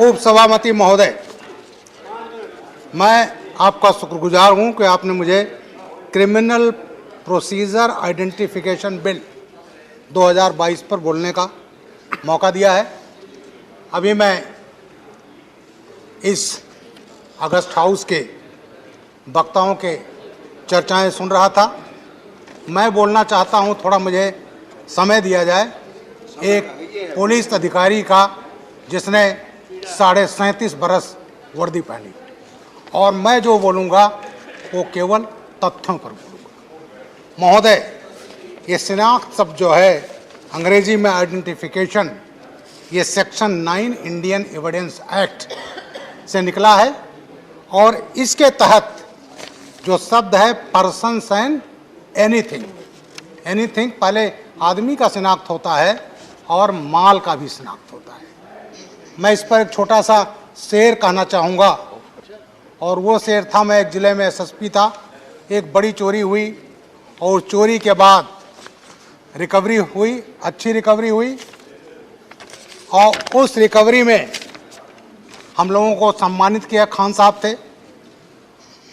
उप सभापति महोदय, मैं आपका शुक्रगुजार हूं कि आपने मुझे क्रिमिनल प्रोसीजर आइडेंटिफिकेशन बिल 2022 पर बोलने का मौका दिया है। अभी मैं इस अगस्त हाउस के वक्ताओं के चर्चाएं सुन रहा था। मैं बोलना चाहता हूं, थोड़ा मुझे समय दिया जाए। एक पुलिस अधिकारी का जिसने 37.5 बरस वर्दी पहनी, और मैं जो बोलूँगा वो केवल तथ्यों पर बोलूँगा। महोदय, ये शिनाख्त शब्द जो है अंग्रेजी में आइडेंटिफिकेशन, ये सेक्शन 9 इंडियन एविडेंस एक्ट से निकला है, और इसके तहत जो शब्द है पर्सन्स एंड एनीथिंग, एनीथिंग पहले आदमी का शिनाख्त होता है और माल का भी शिनाख्त होता है। मैं इस पर एक छोटा सा शेर कहना चाहूँगा, और वो शेर था, मैं एक ज़िले में एसएसपी था। एक बड़ी चोरी हुई और चोरी के बाद रिकवरी हुई, अच्छी रिकवरी हुई, और उस रिकवरी में हम लोगों को सम्मानित किया। खान साहब थे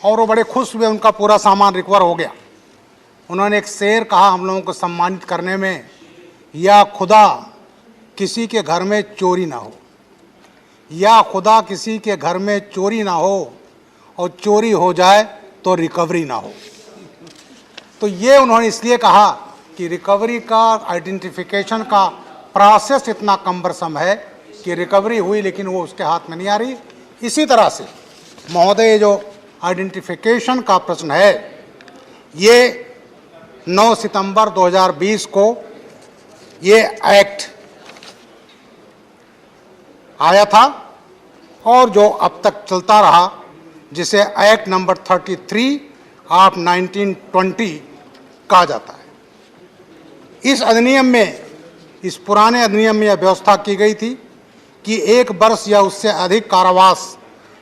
और वो बड़े खुश हुए, उनका पूरा सामान रिकवर हो गया। उन्होंने एक शेर कहा हम लोगों को सम्मानित करने में, या खुदा किसी के घर में चोरी ना हो, या खुदा किसी के घर में चोरी ना हो, और चोरी हो जाए तो रिकवरी ना हो। तो ये उन्होंने इसलिए कहा कि रिकवरी का आइडेंटिफिकेशन का प्रोसेस इतना कम्बरसम है कि रिकवरी हुई लेकिन वो उसके हाथ में नहीं आ रही। इसी तरह से महोदय, जो आइडेंटिफिकेशन का प्रश्न है, ये 9 सितंबर 2020 को ये एक्ट आया था, और जो अब तक चलता रहा, जिसे एक्ट नंबर 33 ऑफ 1920 कहा जाता है। इस अधिनियम में, इस पुराने अधिनियम में यह व्यवस्था की गई थी कि 1 वर्ष या उससे अधिक कारावास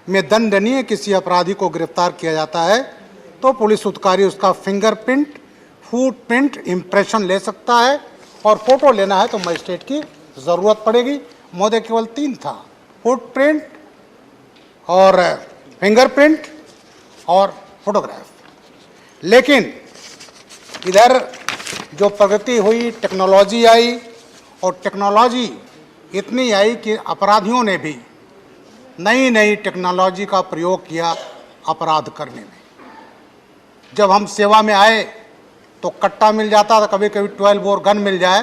में दंडनीय किसी अपराधी को गिरफ्तार किया जाता है तो पुलिस अधिकारी उसका फिंगरप्रिंट, फुटप्रिंट इम्प्रेशन ले सकता है, और फोटो लेना है तो मजिस्ट्रेट की ज़रूरत पड़ेगी। महोदय, केवल 3 था, फुटप्रिंट और फिंगरप्रिंट और फोटोग्राफ। लेकिन इधर जो प्रगति हुई, टेक्नोलॉजी आई, और टेक्नोलॉजी इतनी आई कि अपराधियों ने भी नई नई टेक्नोलॉजी का प्रयोग किया अपराध करने में। जब हम सेवा में आए तो कट्टा मिल जाता था, कभी कभी 12 बोर गन मिल जाए,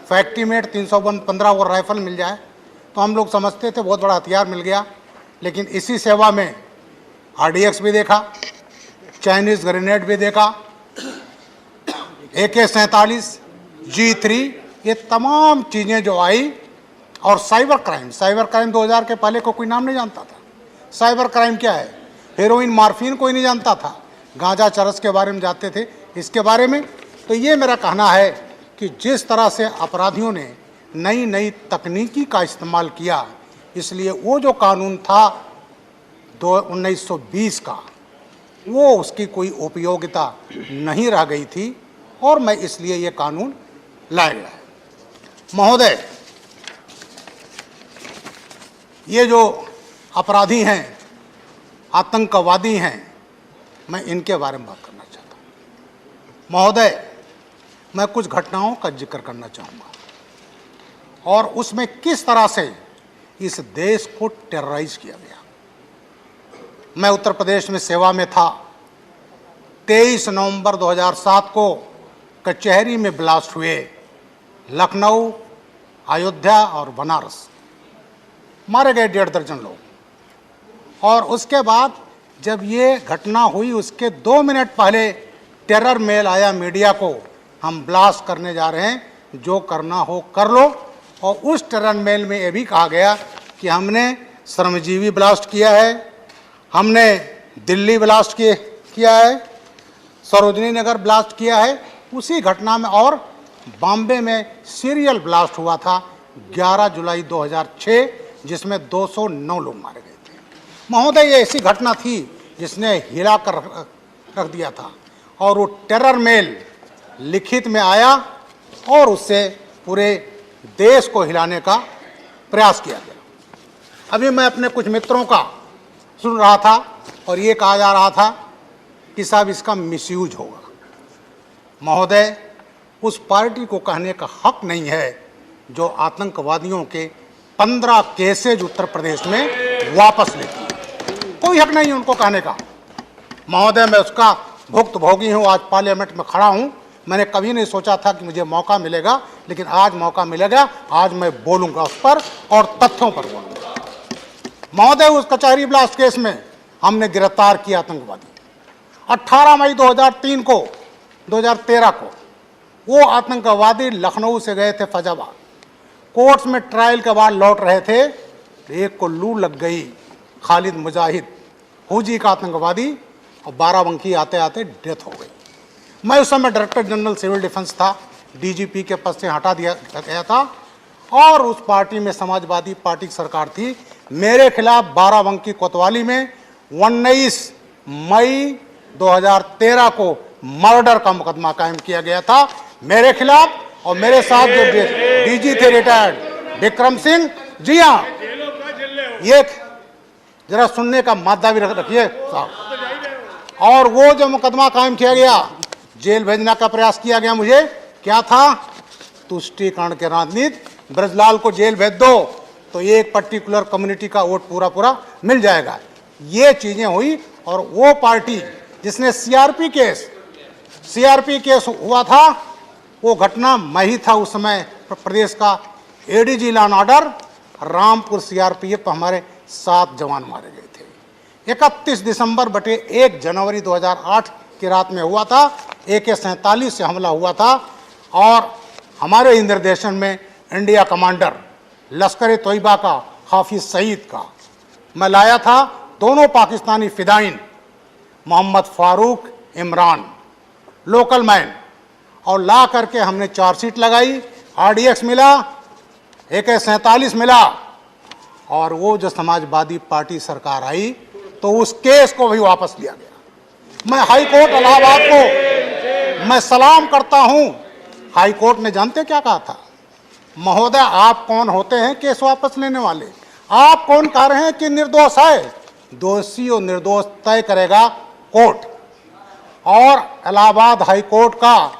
फैक्ट्री मेड 315 बोर राइफल मिल जाए, तो हम लोग समझते थे बहुत बड़ा हथियार मिल गया। लेकिन इसी सेवा में RDX भी देखा, चाइनीज़ ग्रेनेड भी देखा, AK-47, G3, ये तमाम चीज़ें जो आई, और साइबर क्राइम 2000 के पहले को कोई नाम नहीं जानता था। साइबर क्राइम क्या है? हेरोइन, मार्फिन कोई नहीं जानता था, गांजा चरस के बारे में जानते थे, इसके बारे में। तो ये मेरा कहना है कि जिस तरह से अपराधियों ने नई नई तकनीकी का इस्तेमाल किया, इसलिए वो जो कानून था 1920 का, वो उसकी कोई उपयोगिता नहीं रह गई थी, और मैं इसलिए ये कानून लाया गया है। महोदय, ये जो अपराधी हैं, आतंकवादी हैं, मैं इनके बारे में बात करना चाहता हूँ। महोदय, मैं कुछ घटनाओं का जिक्र करना चाहूँगा, और उसमें किस तरह से इस देश को टेरराइज किया गया। मैं उत्तर प्रदेश में सेवा में था। 23 नवंबर 2007 को कचहरी में ब्लास्ट हुए, लखनऊ, अयोध्या और बनारस, मारे गए 1.5 दर्जन लोग। और उसके बाद जब ये घटना हुई, उसके 2 मिनट पहले टेरर मेल आया मीडिया को, हम ब्लास्ट करने जा रहे हैं, जो करना हो कर लो। और उस टेरर मेल में ये भी कहा गया कि हमने श्रमजीवी ब्लास्ट किया है, हमने दिल्ली ब्लास्ट किया है, सरोजनी नगर ब्लास्ट किया है। उसी घटना में और बॉम्बे में सीरियल ब्लास्ट हुआ था 11 जुलाई 2006, जिसमें 209 लोग मारे गए थे। महोदय, ये ऐसी घटना थी जिसने हिला कर रख दिया था, और वो टेरर मेल लिखित में आया और उससे पूरे देश को हिलाने का प्रयास किया गया। अभी मैं अपने कुछ मित्रों का सुन रहा था और ये कहा जा रहा था कि साहब इसका मिसयूज होगा। महोदय, उस पार्टी को कहने का हक नहीं है जो आतंकवादियों के 15 केसेज उत्तर प्रदेश में वापस लेती है। कोई हक नहीं है उनको कहने का। महोदय, मैं उसका भुक्तभोगी हूँ, आज पार्लियामेंट में खड़ा हूँ। मैंने कभी नहीं सोचा था कि मुझे मौका मिलेगा, लेकिन आज मौका मिलेगा। आज मैं बोलूँगा उस पर और तथ्यों पर बोलूँगा। महोदय, उस कचहरी ब्लास्ट केस में हमने गिरफ्तार किया आतंकवादी। 18 मई 2013 को वो आतंकवादी लखनऊ से गए थे फैजाबाद। कोर्ट्स में ट्रायल के बाद लौट रहे थे, एक को लू लग गई। खालिद मुजाहिद फौजी का आतंकवादी, और बाराबंकी आते आते डेथ हो गई। मैं उस समय डायरेक्टर जनरल सिविल डिफेंस था, डीजीपी के पद से हटा दिया गया था और उस पार्टी में समाजवादी पार्टी की सरकार थी। मेरे खिलाफ बाराबंकी कोतवाली में 19 मई 2013 को मर्डर का मुकदमा कायम किया गया था मेरे खिलाफ, और मेरे साथ जो डीजी थे रिटायर्ड विक्रम सिंह। जी हाँ, ये जरा सुनने का मादा भी रखिए साहब। और वो जो मुकदमा कायम किया गया, जेल भेजने का प्रयास किया गया मुझे, क्या था? तुष्टीकरण के राजनीति, ब्रजलाल को जेल भेज दो तो एक पर्टिकुलर कम्युनिटी का वोट पूरा मिल जाएगा। ये चीजें हुई। और वो पार्टी जिसने सीआरपी केस हुआ था, वो घटना मैं ही था उस समय प्रदेश का ADG law and order. Rampur CRPF पर हमारे 7 जवान मारे गए थे। 31 दिसंबर बटे 1 जनवरी 2008 की रात में हुआ था। AK-47 से हमला हुआ था और हमारे निर्देशन में इंडिया कमांडर लश्कर तोयबा का हाफिज सईद का मैं लाया था। दोनों पाकिस्तानी फिदाइन मोहम्मद फारूक, इमरान, लोकल मैन, और ला करके हमने चार्जशीट लगाई। RDX मिला, AK-47 मिला, और वो जो समाजवादी पार्टी सरकार आई तो उस केस को भी वापस लिया गया। मैं हाई कोर्ट इलाहाबाद को मैं सलाम करता हूं। हाई कोर्ट ने जानते क्या कहा था? महोदय, आप कौन होते हैं केस वापस लेने वाले? आप कौन कह रहे हैं कि निर्दोष है? दोषी और निर्दोष तय करेगा कोर्ट। और इलाहाबाद हाई कोर्ट का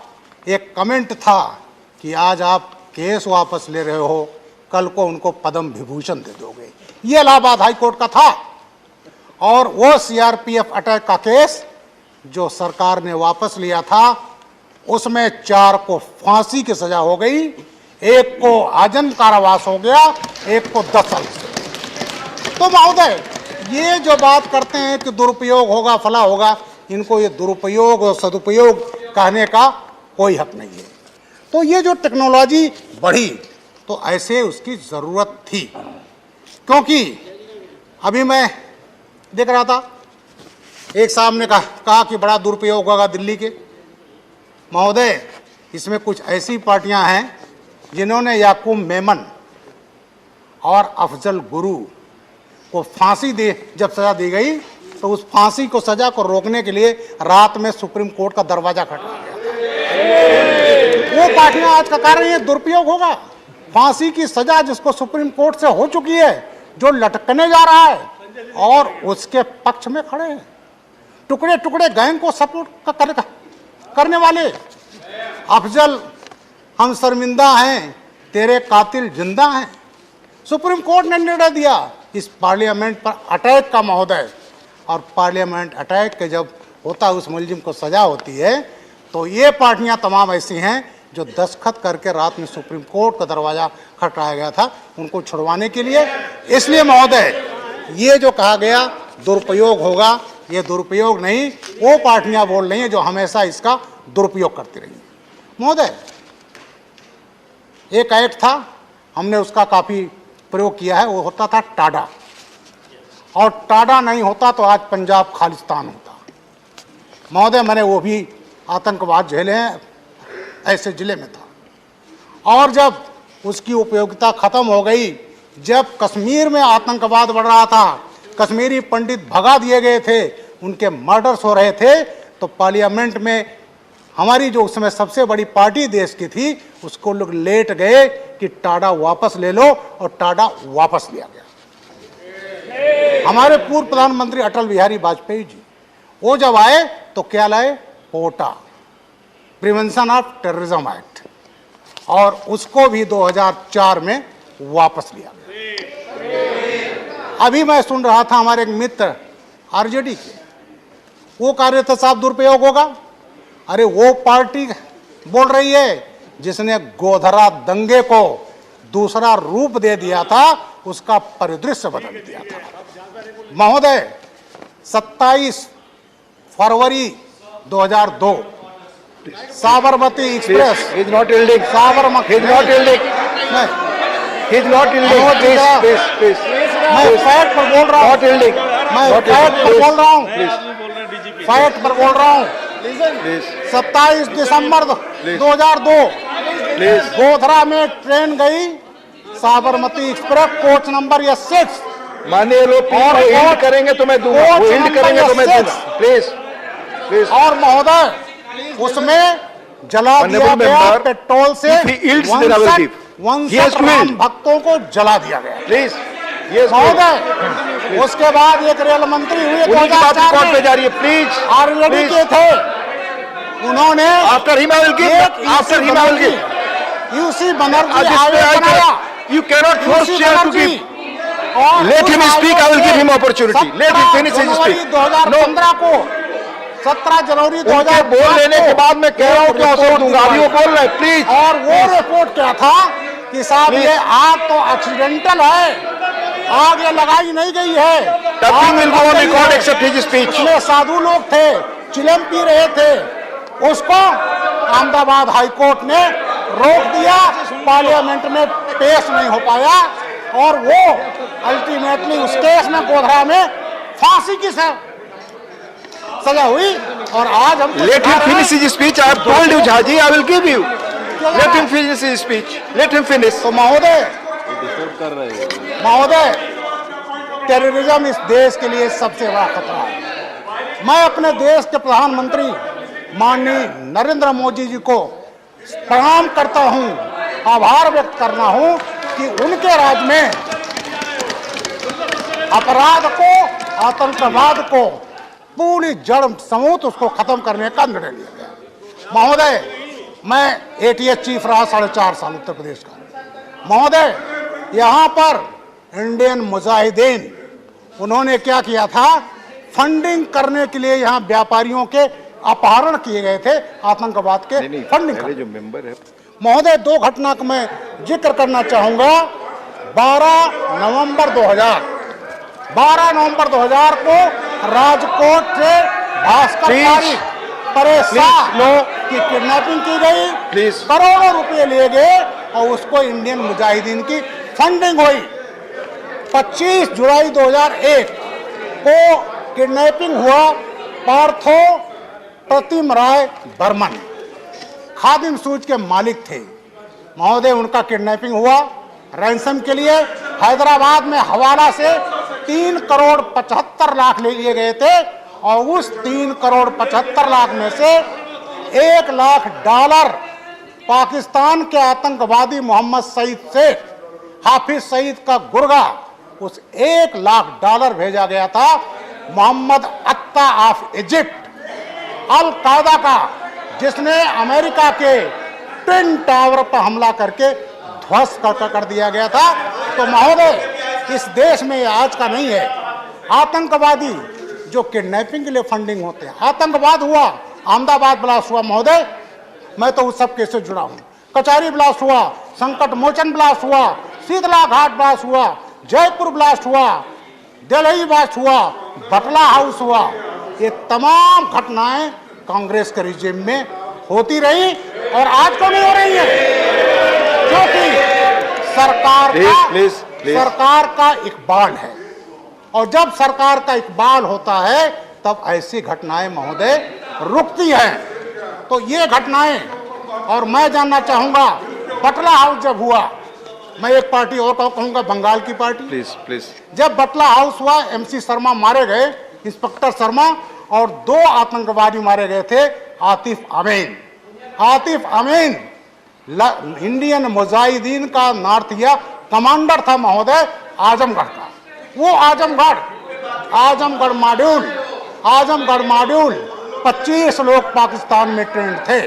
एक कमेंट था कि आज आप केस वापस ले रहे हो, कल को उनको पद्म विभूषण दे दोगे। ये इलाहाबाद हाई कोर्ट का था। और वो सीआरपीएफ अटैक का केस जो सरकार ने वापस लिया था, उसमें 4 को फांसी की सजा हो गई, एक को आजीवन कारावास हो गया, एक को 10 साल से। तो महोदय, ये जो बात करते हैं कि दुरुपयोग होगा, फला होगा, इनको ये दुरुपयोग और सदुपयोग कहने का कोई हक नहीं है। तो ये जो टेक्नोलॉजी बढ़ी तो ऐसे उसकी ज़रूरत थी, क्योंकि अभी मैं देख रहा था एक साहब ने कहा कि बड़ा दुरुपयोग होगा दिल्ली के। महोदय, इसमें कुछ ऐसी पार्टियां हैं जिन्होंने याकूब मेमन और अफजल गुरु को फांसी जब सजा दी गई तो उस फांसी को सजा को रोकने के लिए रात में सुप्रीम कोर्ट का दरवाजा खटखटाया गया था। वो पार्टियां आज का कारण ये दुरुपयोग होगा। फांसी की सजा जिसको सुप्रीम कोर्ट से हो चुकी है, जो लटकने जा रहा है, और उसके पक्ष में खड़े हैं टुकड़े टुकड़े गैंग को सपोर्ट करने वाले। अफजल, हम शर्मिंदा हैं, तेरे कातिल जिंदा हैं। सुप्रीम कोर्ट ने निर्णय दिया इस पार्लियामेंट पर अटैक का महोदय, और पार्लियामेंट अटैक के जब होता है उस मुलजिम को सजा होती है, तो ये पार्टियां तमाम ऐसी हैं जो दस्तखत करके रात में सुप्रीम कोर्ट का दरवाजा खटखटाया गया था उनको छुड़वाने के लिए। इसलिए महोदय, ये जो कहा गया दुरुपयोग होगा, ये दुरुपयोग नहीं, वो पार्टियां बोल रही हैं जो हमेशा इसका दुरुपयोग करती रही। महोदय, एक एक्ट था, हमने उसका काफ़ी प्रयोग किया है, वो होता था टाडा। और टाडा नहीं होता तो आज पंजाब खालिस्तान होता। महोदय, मैंने वो भी आतंकवाद झेले हैं, ऐसे ज़िले में था। और जब उसकी उपयोगिता ख़त्म हो गई, जब कश्मीर में आतंकवाद बढ़ रहा था, कश्मीरी पंडित भगा दिए गए थे, उनके मर्डर्स हो रहे थे, तो पार्लियामेंट में हमारी जो उस समय सबसे बड़ी पार्टी देश की थी, उसको लोग लेट गए कि टाडा वापस ले लो, और टाडा वापस लिया गया। हमारे पूर्व प्रधानमंत्री अटल बिहारी वाजपेयी जी, वो जब आए तो क्या लाए? पोटा, प्रिवेंशन ऑफ टेररिज्म एक्ट, और उसको भी 2004 में वापस लिया गया। अभी मैं सुन रहा था हमारे एक मित्र आरजेडी के, वो कह रहे थे साहब दुरुपयोग होगा। अरे वो पार्टी बोल रही है जिसने गोधरा दंगे को दूसरा रूप दे दिया था, उसका परिदृश्य बदल दिया था। महोदय, 27 फरवरी 2002 Sabarmati express, He's not yielding. Sabarmati, He's not yielding. He's not yielding. Please. मैं फैक्ट पर बोल रहा हूँ, Not yielding. मैं Not फैक्ट पर yielding. बोल रहा हूँ, Please. फैक्ट पर बोल रहा हूँ। Please. 27 December 2002 Please. गोधरा में ट्रेन गई, Sabarmati express, coach number S6, माननीय लोग और हिंट करेंगे तो मैं दूंगा। कोच वो हिंट नंबर करेंगे तो मैं S6, दूंगा। Please please. और महोदय उसमें जला दिया Honorable गया member, पेट्रोल से if he yields, then I will give. He has to Ram yield. भक्तों को जला दिया गया। प्लीज यस महोदय उसके बाद एक रेल मंत्री हुए उन्हीं की बात 2004 रिकॉर्ड पे में, जा रही है। प्लीज आरजेडी के थे, उन्होंने after him I will give. After him I will give. UC Banerjee आयोग बनाया। You cannot force UC chair to Banerjee, give. और Let उस him speak, I will give him opportunity. Let him finish his 17 speech. जनवरी 2015 को 17 जनवरी उनके 2005 बोल लेने के बाद मैं कह रहा हूँ क्या अवसर दूंगा। अभी वो बोल रहे हैं। प्लीज। और वो रिपोर्ट क्या था कि साहब ये आग तो एक्सीडेंटल है, आग ये लगाई नहीं गई है, Nothing will go on आग record है। except his speech. उसमें साधु लोग थे, चिलम पी रहे थे, उसको अहमदाबाद हाईकोर्ट ने रोक दिया, पार्लियामेंट में पेश नहीं हो पाया, और वो अल्टीमेटली उस केस में गोधरा में फांसी की सजा हुई। और आज हम Let him finish his speech. I have told you, Jhaji, I will give you. Let him finish his speech. Let him finish. तो महोदय टेररिज्म इस देश के लिए सबसे बड़ा खतरा है। मैं अपने देश के प्रधानमंत्री माननीय नरेंद्र मोदी जी को प्रणाम करता हूं, आभार व्यक्त करना हूं कि उनके राज में अपराध को, आतंकवाद को पूरी जड़ समूत उसको खत्म करने का निर्णय लिया गया। महोदय, मैं ATS चीफ रहा 4.5 साल उत्तर प्रदेश का। महोदय, यहाँ पर इंडियन मुजाहिदीन उन्होंने क्या किया था, फंडिंग करने के लिए यहाँ व्यापारियों के अपहरण किए गए थे, आतंकवाद के फंडिंग। जो मेंबर है महोदय, 2 घटना का मैं जिक्र करना चाहूंगा। 12 नवंबर 2000 को राजकोट से भास्कर तारिक परेशान की किडनैपिंग की गई, करोड़ों रुपए लिए गए और उसको इंडियन मुजाहिदीन की फंडिंग हुई। 25 जुलाई 2001 को किडनैपिंग हुआ पार्थो प्रतिम राय बर्मन, खादिम सूज के मालिक थे। महोदय, उनका किडनैपिंग हुआ रैंसम के लिए। हैदराबाद में हवाला से 3 करोड़ 75 लाख ले लिए गए थे, और उस 3 करोड़ 75 लाख में से $1 लाख पाकिस्तान के आतंकवादी मोहम्मद सईद से हाफिज सईद का गुर्गा, उस $1 लाख भेजा गया था मोहम्मद अत्ता ऑफ इजिप्ट, अल कायदा का, जिसने अमेरिका के ट्विन टावर पर हमला करके ध्वस्त कर दिया गया था। तो महोदय, इस देश में आज का नहीं है, आतंकवादी जो किडनैपिंग के लिए फंडिंग होते हैं। आतंकवाद हुआ, अहमदाबाद ब्लास्ट हुआ महोदय, मैं तो उस सब केस से जुड़ा हूँ। कचहरी ब्लास्ट हुआ, संकट मोचन ब्लास्ट हुआ, शीतला घाट ब्लास्ट हुआ, जयपुर ब्लास्ट हुआ, दिल्ली ब्लास्ट हुआ, बटला हाउस हुआ। ये तमाम घटनाएं कांग्रेस के रिजीम में होती रही और आज को नहीं हो रही है, क्योंकि सरकार का इकबाल है, और जब सरकार का इकबाल होता है तब ऐसी घटनाएं महोदय रुकती हैं। तो ये घटनाएं, और मैं जानना चाहूंगा बटला हाउस जब हुआ, मैं एक पार्टी और कहूंगा, बंगाल की पार्टी, प्लीज जब बटला हाउस हुआ, MC शर्मा मारे गए, इंस्पेक्टर शर्मा, और 2 आतंकवादी मारे गए थे, आतिफ अमीन इंडियन मुजाहिदीन का नॉर्थ इंडिया कमांडर था महोदय, आजमगढ़ का। वो आजमगढ़ आजमगढ़ मॉड्यूल 25 लोग पाकिस्तान में ट्रेंड थे।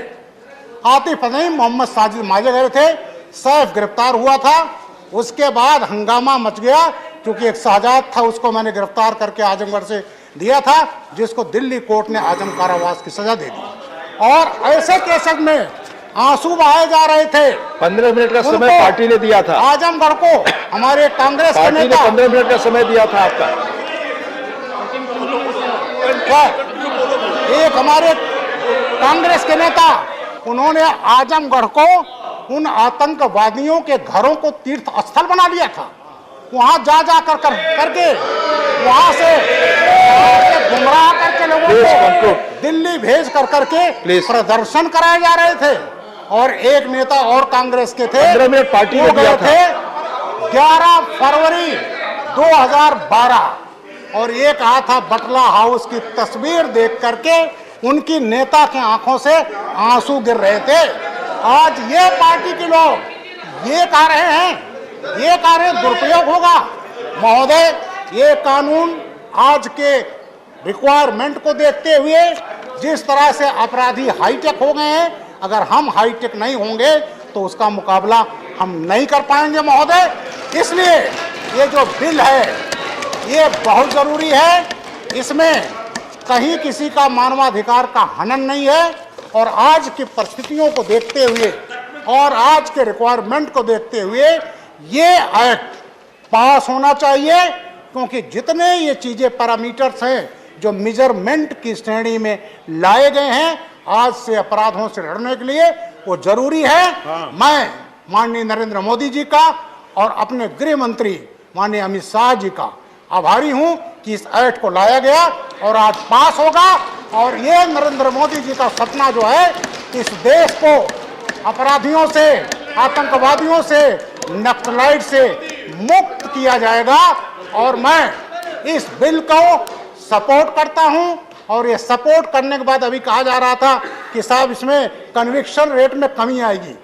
आतिफ अजीम, मोहम्मद साजिद माजे गए थे, सैफ गिरफ्तार हुआ था। उसके बाद हंगामा मच गया क्योंकि एक शहजाद था, उसको मैंने गिरफ्तार करके आजमगढ़ से दिया था, जिसको दिल्ली कोर्ट ने आजम कारावास की सजा दे दी। और ऐसे केसेस में आंसू बहाए जा रहे थे। 15 मिनट का समय पार्टी ने दिया था आजमगढ़ को, हमारे कांग्रेस के पार्टी ने नेता 15 मिनट का समय दिया था आपका। एक हमारे कांग्रेस के नेता, उन्होंने आजमगढ़ को उन आतंकवादियों के घरों को तीर्थ स्थल बना दिया था। वहां जा करके वहां से गुमराह करके लोगों को दिल्ली भेज करके प्रदर्शन कराए जा रहे थे। और एक नेता और कांग्रेस के थे, 15 मिनट पार्टी ने दिया था। 11 फरवरी 2012 और ये कहा था बटला हाउस की तस्वीर देख करके उनकी नेता की आंखों से आंसू गिर रहे थे। आज ये पार्टी के लोग ये कह रहे हैं दुरुपयोग होगा। महोदय, ये कानून आज के रिक्वायरमेंट को देखते हुए जिस तरह से अपराधी हाईटेक हो गए हैं, अगर हम हाईटेक नहीं होंगे तो उसका मुकाबला हम नहीं कर पाएंगे महोदय। इसलिए ये जो बिल है ये बहुत जरूरी है। इसमें कहीं किसी का मानवाधिकार का हनन नहीं है। और आज की परिस्थितियों को देखते हुए और आज के रिक्वायरमेंट को देखते हुए ये एक्ट पास होना चाहिए, क्योंकि जितने ये चीजें पैरामीटर्स हैं जो मेजरमेंट की श्रेणी में लाए गए हैं आज से अपराधों से लड़ने के लिए, वो जरूरी है। मैं माननीय नरेंद्र मोदी जी का और अपने गृह मंत्री माननीय अमित शाह जी का आभारी हूं कि इस एक्ट को लाया गया और आज पास होगा। और ये नरेंद्र मोदी जी का सपना जो है, इस देश को अपराधियों से, आतंकवादियों से, नक्सलाइट से मुक्त किया जाएगा। और मैं इस बिल को सपोर्ट करता हूं। और ये सपोर्ट करने के बाद अभी कहा जा रहा था कि साहब इसमें कन्विक्शन रेट में कमी आएगी।